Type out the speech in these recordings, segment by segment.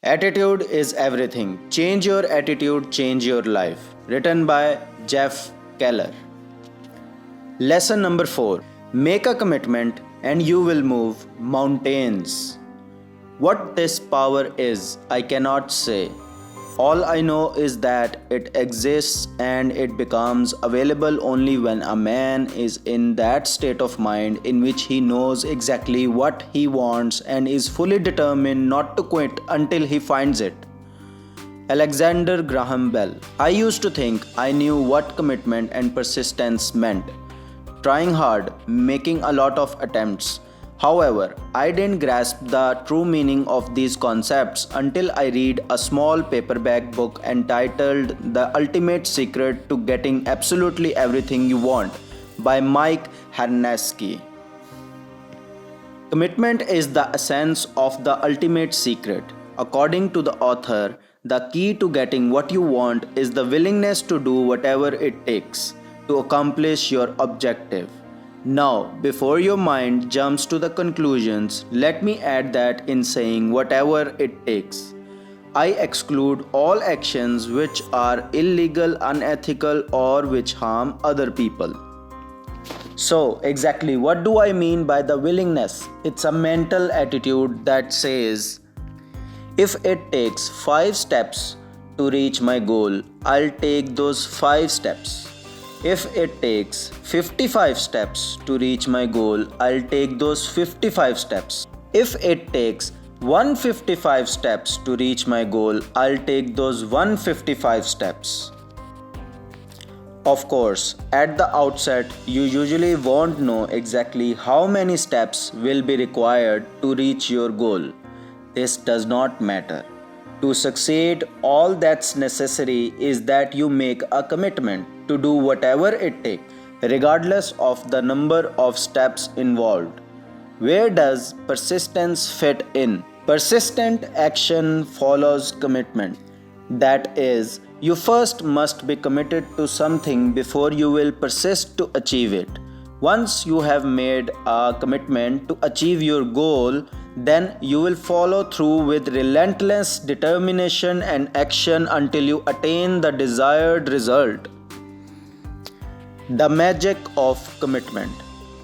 Attitude is everything. Change your attitude, change your life. Written by Jeff Keller. Lesson number 4. Make a commitment and you will move mountains. What this power is, I cannot say. All I know is that it exists and it becomes available only when a man is in that state of mind in which he knows exactly what he wants and is fully determined not to quit until he finds it. Alexander Graham Bell. I used to think I knew what commitment and persistence meant. Trying hard, making a lot of attempts. However, I didn't grasp the true meaning of these concepts until I read a small paperback book entitled The Ultimate Secret to Getting Absolutely Everything You Want by Mike Harnaski. Commitment is the essence of the ultimate secret. According to the author, the key to getting what you want is the willingness to do whatever it takes to accomplish your objective. Now, before your mind jumps to the conclusions, let me add that in saying whatever it takes, I exclude all actions which are illegal, unethical, or which harm other people. So, exactly what do I mean by the willingness? It's a mental attitude that says, if it takes 5 steps to reach my goal, I'll take those 5 steps. If it takes 55 steps to reach my goal, I'll take those 55 steps. If it takes 155 steps to reach my goal, I'll take those 155 steps. Of course, at the outset, you usually won't know exactly how many steps will be required to reach your goal. This does not matter. To succeed, all that's necessary is that you make a commitment to do whatever it takes, regardless of the number of steps involved. Where does persistence fit in? Persistent action follows commitment. That is, you first must be committed to something before you will persist to achieve it. Once you have made a commitment to achieve your goal, then you will follow through with relentless determination and action until you attain the desired result. The magic of commitment.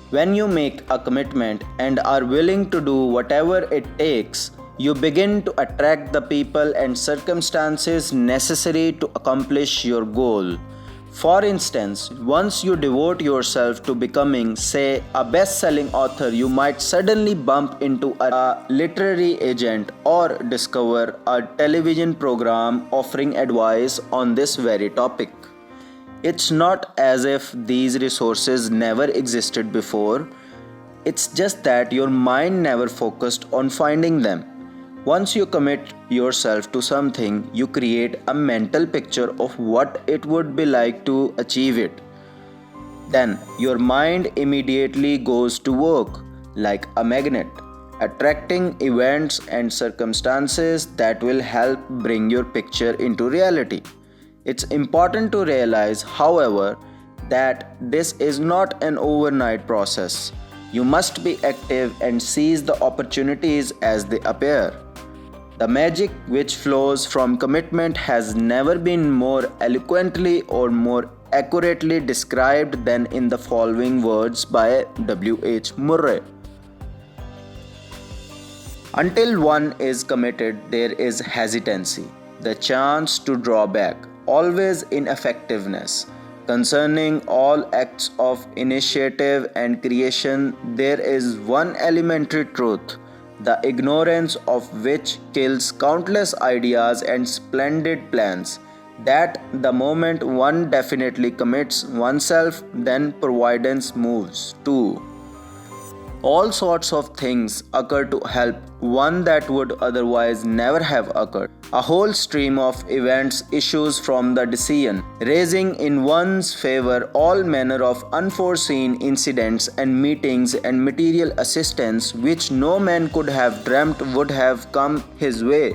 When you make a commitment and are willing to do whatever it takes, you begin to attract the people and circumstances necessary to accomplish your goal. For instance, once you devote yourself to becoming, say, a best-selling author, you might suddenly bump into a literary agent or discover a television program offering advice on this very topic. It's not as if these resources never existed before. It's just that your mind never focused on finding them. Once you commit yourself to something, you create a mental picture of what it would be like to achieve it. Then your mind immediately goes to work like a magnet, attracting events and circumstances that will help bring your picture into reality. It's important to realize, however, that this is not an overnight process. You must be active and seize the opportunities as they appear. The magic which flows from commitment has never been more eloquently or more accurately described than in the following words by W.H. Murray. Until one is committed, there is hesitancy, the chance to draw back, always ineffectiveness. Concerning all acts of initiative and creation, there is one elementary truth, the ignorance of which kills countless ideas and splendid plans, that the moment one definitely commits oneself, then providence moves too. All sorts of things occur to help one that would otherwise never have occurred. A whole stream of events issues from the decision, raising in one's favor all manner of unforeseen incidents and meetings and material assistance which no man could have dreamt would have come his way.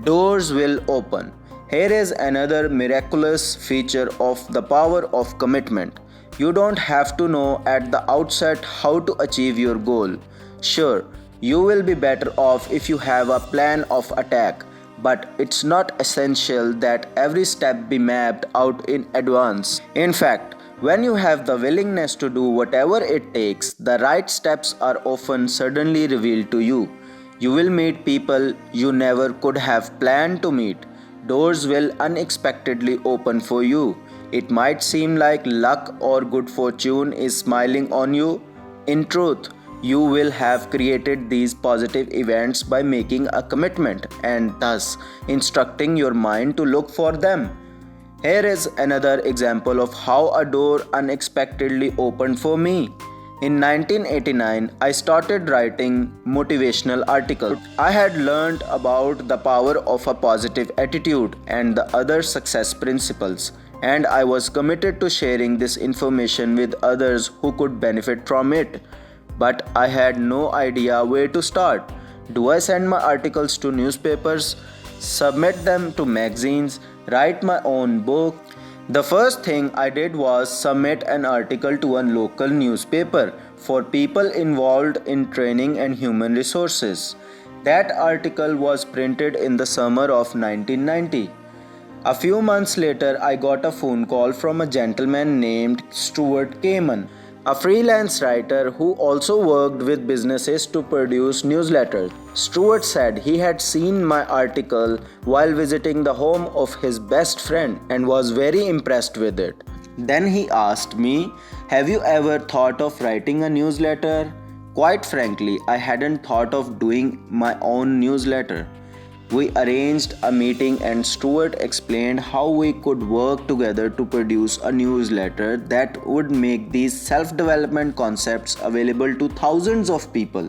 Doors will open. Here is another miraculous feature of the power of commitment. You don't have to know at the outset how to achieve your goal. Sure, You will be better off if you have a plan of attack, but it's not essential that every step be mapped out in advance. In fact, when you have the willingness to do whatever it takes, the right steps are often suddenly revealed to you. You will meet people you never could have planned to meet. Doors will unexpectedly open for you. It might seem like luck or good fortune is smiling on you. In truth, you will have created these positive events by making a commitment and thus instructing your mind to look for them. Here is another example of how a door unexpectedly opened for me. In 1989, I started writing motivational articles. I had learned about the power of a positive attitude and the other success principles, and I was committed to sharing this information with others who could benefit from it. But I had no idea where to start. Do I send my articles to newspapers, submit them to magazines, write my own book? The first thing I did was submit an article to a local newspaper for people involved in training and human resources. That article was printed in the summer of 1990. A few months later, I got a phone call from a gentleman named Stuart Kamen, a freelance writer who also worked with businesses to produce newsletters. Stuart said he had seen my article while visiting the home of his best friend and was very impressed with it. Then he asked me, "Have you ever thought of writing a newsletter?" Quite frankly, I hadn't thought of doing my own newsletter. We arranged a meeting and Stuart explained how we could work together to produce a newsletter that would make these self-development concepts available to thousands of people.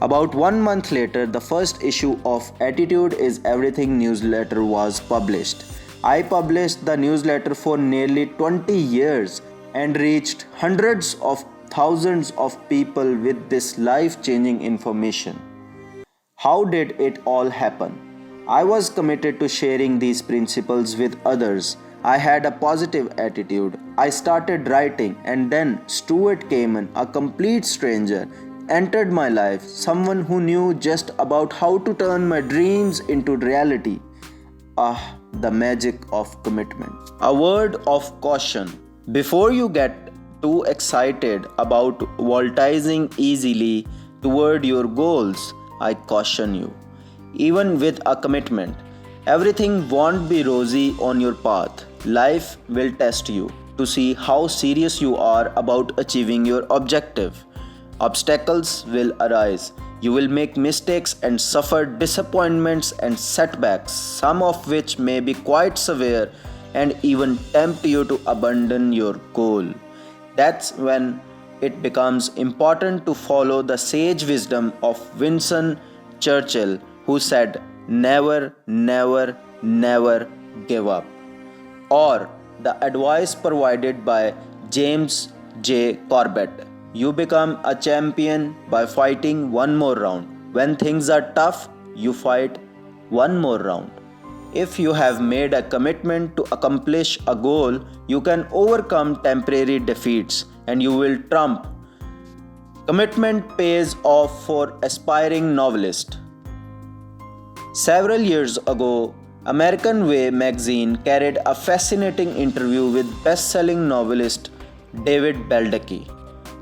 About 1 month later, the first issue of Attitude is Everything newsletter was published. I published the newsletter for nearly 20 years and reached hundreds of thousands of people with this life-changing information. How did it all happen? I was committed to sharing these principles with others. I had a positive attitude. I started writing, and then Stuart Kamen, a complete stranger, entered my life, someone who knew just about how to turn my dreams into reality. Ah, the magic of commitment. A word of caution. Before you get too excited about voltiging easily toward your goals, I caution you. Even with a commitment, everything won't be rosy on your path. Life will test you to see how serious you are about achieving your objective. Obstacles will arise. You will make mistakes and suffer disappointments and setbacks, some of which may be quite severe and even tempt you to abandon your goal. That's when it becomes important to follow the sage wisdom of Winston Churchill, who said, "Never, never, never give up." Or the advice provided by James J. Corbett, "You become a champion by fighting one more round. When things are tough, you fight one more round." If you have made a commitment to accomplish a goal, you can overcome temporary defeats and you will trump. Commitment pays off for aspiring novelists. Several years ago, American Way magazine carried a fascinating interview with best-selling novelist David Baldacci.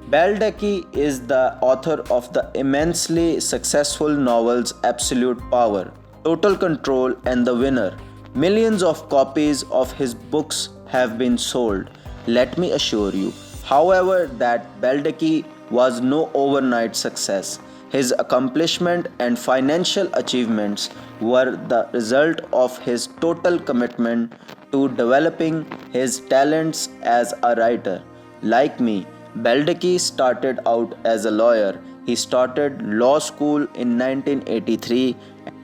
Baldacci is the author of the immensely successful novels Absolute Power, Total Control, and The Winner. Millions of copies of his books have been sold. Let me assure you, however, that Baldacci was no overnight success. His accomplishment and financial achievements were the result of his total commitment to developing his talents as a writer. Like me, Baldacci started out as a lawyer. He started law school in 1983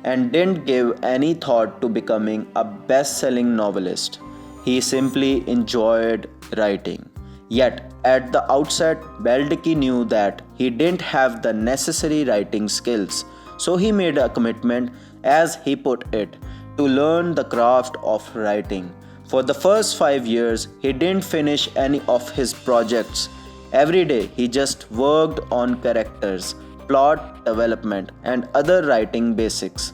and didn't give any thought to becoming a best-selling novelist. He simply enjoyed writing. Yet, at the outset, Baldacci knew that he didn't have the necessary writing skills, so he made a commitment, as he put it, to learn the craft of writing. For the first 5 years, he didn't finish any of his projects. Every day, he just worked on characters, plot development and other writing basics.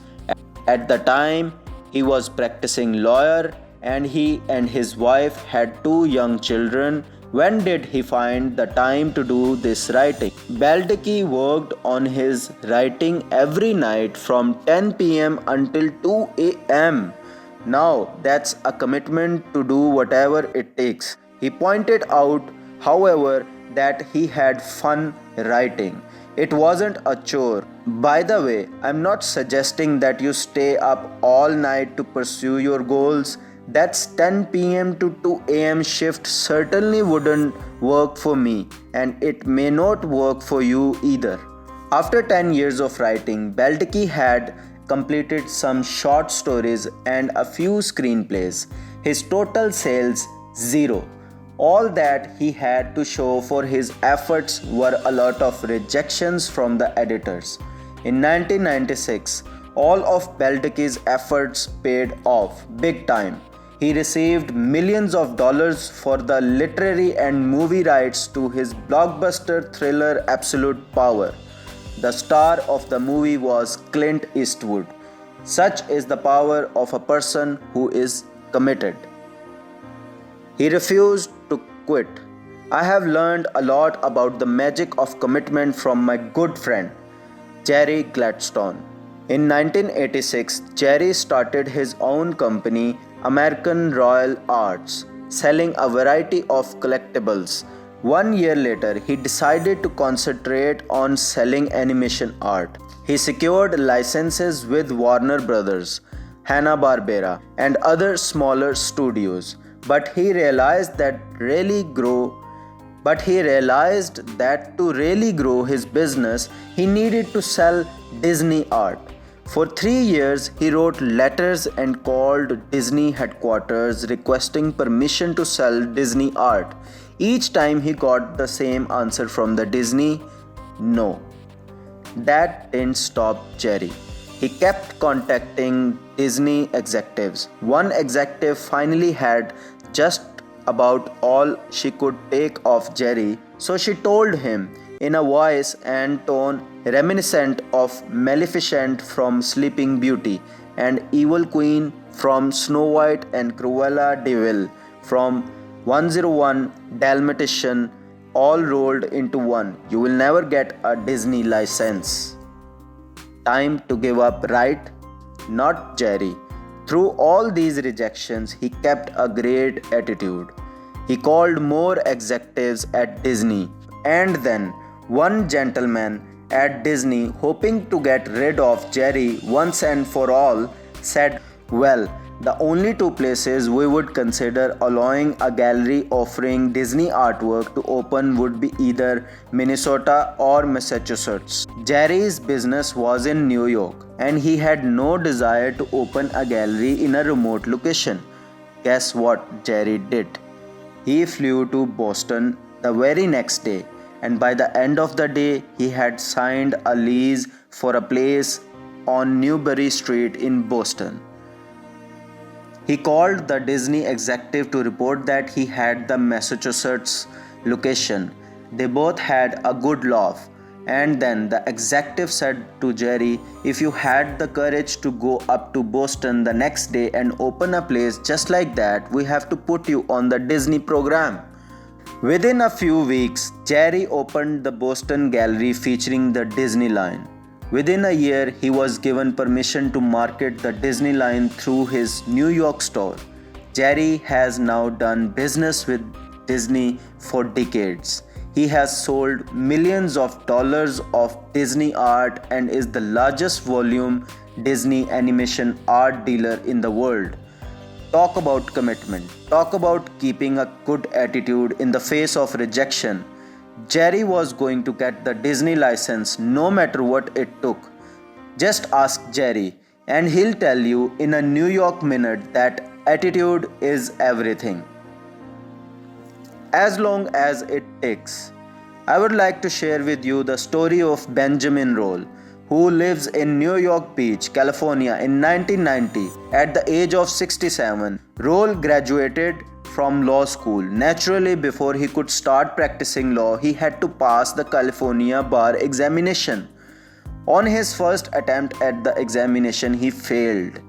At the time, he was practicing lawyer and he and his wife had two young children. When did he find the time to do this writing? Baldacci worked on his writing every night from 10 pm until 2 am. Now, that's a commitment to do whatever it takes. He pointed out, however, that he had fun writing. It wasn't a chore. By the way, I'm not suggesting that you stay up all night to pursue your goals. That's 10 pm to 2 am shift certainly wouldn't work for me, and it may not work for you either. After 10 years of writing, Baldacci had completed some short stories and a few screenplays. His total sales, zero. All that he had to show for his efforts were a lot of rejections from the editors. In 1996, all of Baldacci's efforts paid off big time. He received millions of dollars for the literary and movie rights to his blockbuster thriller Absolute Power. The star of the movie was Clint Eastwood. Such is the power of a person who is committed. He refused to quit. I have learned a lot about the magic of commitment from my good friend, Jerry Gladstone. In 1986, Jerry started his own company, American Royal Arts, selling a variety of collectibles. 1 year later, he decided to concentrate on selling animation art. He secured licenses with Warner Brothers, Hanna-Barbera, and other smaller studios. But he realized that to really grow his business, he needed to sell Disney art. For 3 years, he wrote letters and called Disney headquarters requesting permission to sell Disney art. Each time he got the same answer from the Disney, no. That didn't stop Jerry. He kept contacting Disney executives. One executive finally had just about all she could take of Jerry, so she told him in a voice and tone reminiscent of Maleficent from Sleeping Beauty and Evil Queen from Snow White and Cruella de Vil from 101 Dalmatian, all rolled into one. You will never get a Disney license. Time to give up, right? Not Jerry. Through all these rejections, he kept a great attitude. He called more executives at Disney, and then one gentleman at Disney, hoping to get rid of Jerry once and for all, said, "Well, the only two places we would consider allowing a gallery offering Disney artwork to open would be either Minnesota or Massachusetts." Jerry's business was in New York, and he had no desire to open a gallery in a remote location. Guess what Jerry did? He flew to Boston the very next day, and by the end of the day, he had signed a lease for a place on Newbury Street in Boston. He called the Disney executive to report that he had the Massachusetts location. They both had a good laugh. And then the executive said to Jerry, "If you had the courage to go up to Boston the next day and open a place just like that, we have to put you on the Disney program." Within a few weeks, Jerry opened the Boston gallery featuring the Disney line. Within a year, he was given permission to market the Disney line through his New York store. Jerry has now done business with Disney for decades. He has sold millions of dollars of Disney art and is the largest volume Disney animation art dealer in the world. Talk about commitment. Talk about keeping a good attitude in the face of rejection. Jerry was going to get the Disney license no matter what it took. Just ask Jerry and he'll tell you in a New York minute that attitude is everything. As long as it takes. I would like to share with you the story of Benjamin Roll, who lives in New York Beach, California in 1990 at the age of 67. Roll graduated from law school. Naturally, before he could start practicing law, he had to pass the California bar examination. On his first attempt at the examination, he failed.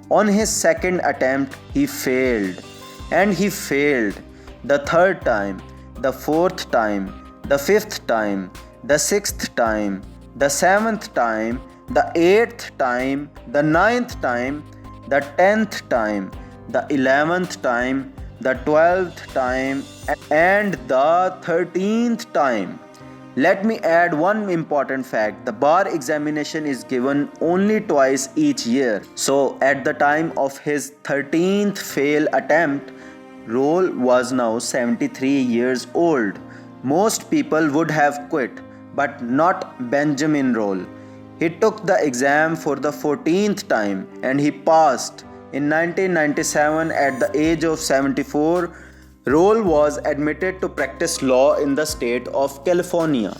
On his second attempt, he failed. And he failed the third time, the fourth time, the fifth time, the sixth time, the seventh time, the eighth time, the ninth time, the 10th time, the 11th time, the 12th time, and the 13th time. Let me add one important fact. The bar examination is given only twice each year. So at the time of his 13th fail attempt, Roll was now 73 years old. Most people would have quit, but not Benjamin Roll. He took the exam for the 14th time and he passed. In 1997, at the age of 74, Roll was admitted to practice law in the state of California.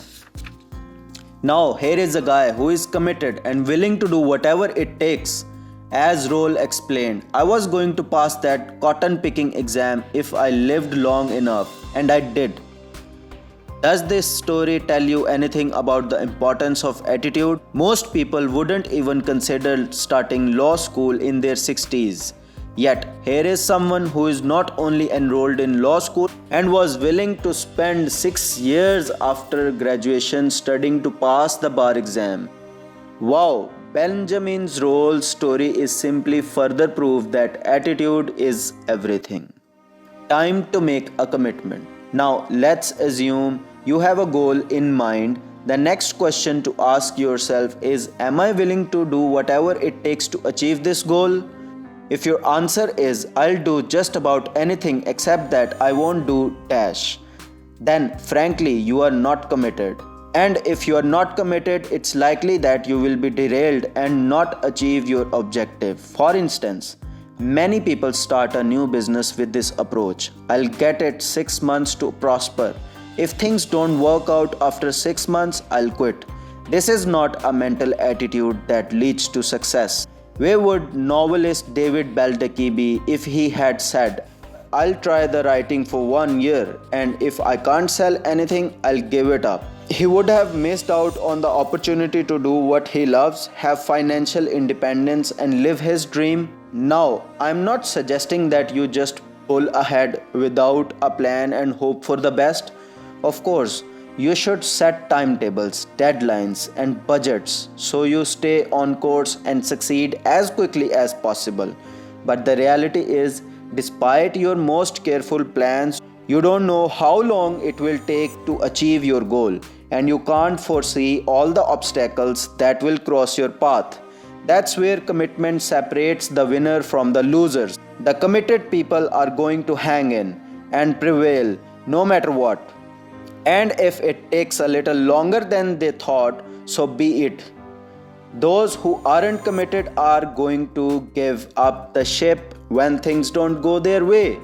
Now, here is a guy who is committed and willing to do whatever it takes. As Roll explained, I was going to pass that cotton picking exam if I lived long enough, and I did. Does this story tell you anything about the importance of attitude? Most people wouldn't even consider starting law school in their 60s. Yet, here is someone who is not only enrolled in law school and was willing to spend 6 years after graduation studying to pass the bar exam. Wow, Benjamin Roll's story is simply further proof that attitude is everything. Time to make a commitment. Now, let's assume you have a goal in mind. The next question to ask yourself is, am I willing to do whatever it takes to achieve this goal? If your answer is, I'll do just about anything except that I won't do dash, then frankly you are not committed. And if you are not committed, it's likely that you will be derailed and not achieve your objective. For instance, many people start a new business with this approach. I'll get it 6 months to prosper. If things don't work out after 6 months, I'll quit. This is not a mental attitude that leads to success. Where would novelist David Baldacci be if he had said, I'll try the writing for 1 year and if I can't sell anything, I'll give it up. He would have missed out on the opportunity to do what he loves, have financial independence and live his dream. Now, I'm not suggesting that you just pull ahead without a plan and hope for the best. Of course, you should set timetables, deadlines and budgets so you stay on course and succeed as quickly as possible. But the reality is, despite your most careful plans, you don't know how long it will take to achieve your goal, and you can't foresee all the obstacles that will cross your path. That's where commitment separates the winner from the losers. The committed people are going to hang in and prevail no matter what. And if it takes a little longer than they thought, so be it. Those who aren't committed are going to give up the ship when things don't go their way.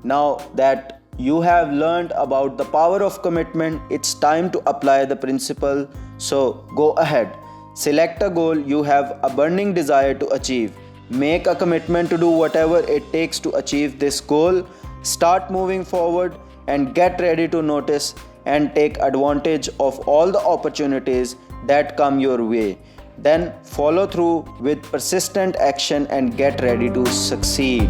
Now that you have learned about the power of commitment, it's time to apply the principle. So go ahead. Select a goal you have a burning desire to achieve. Make a commitment to do whatever it takes to achieve this goal. Start moving forward and get ready to notice and take advantage of all the opportunities that come your way. Then follow through with persistent action and get ready to succeed.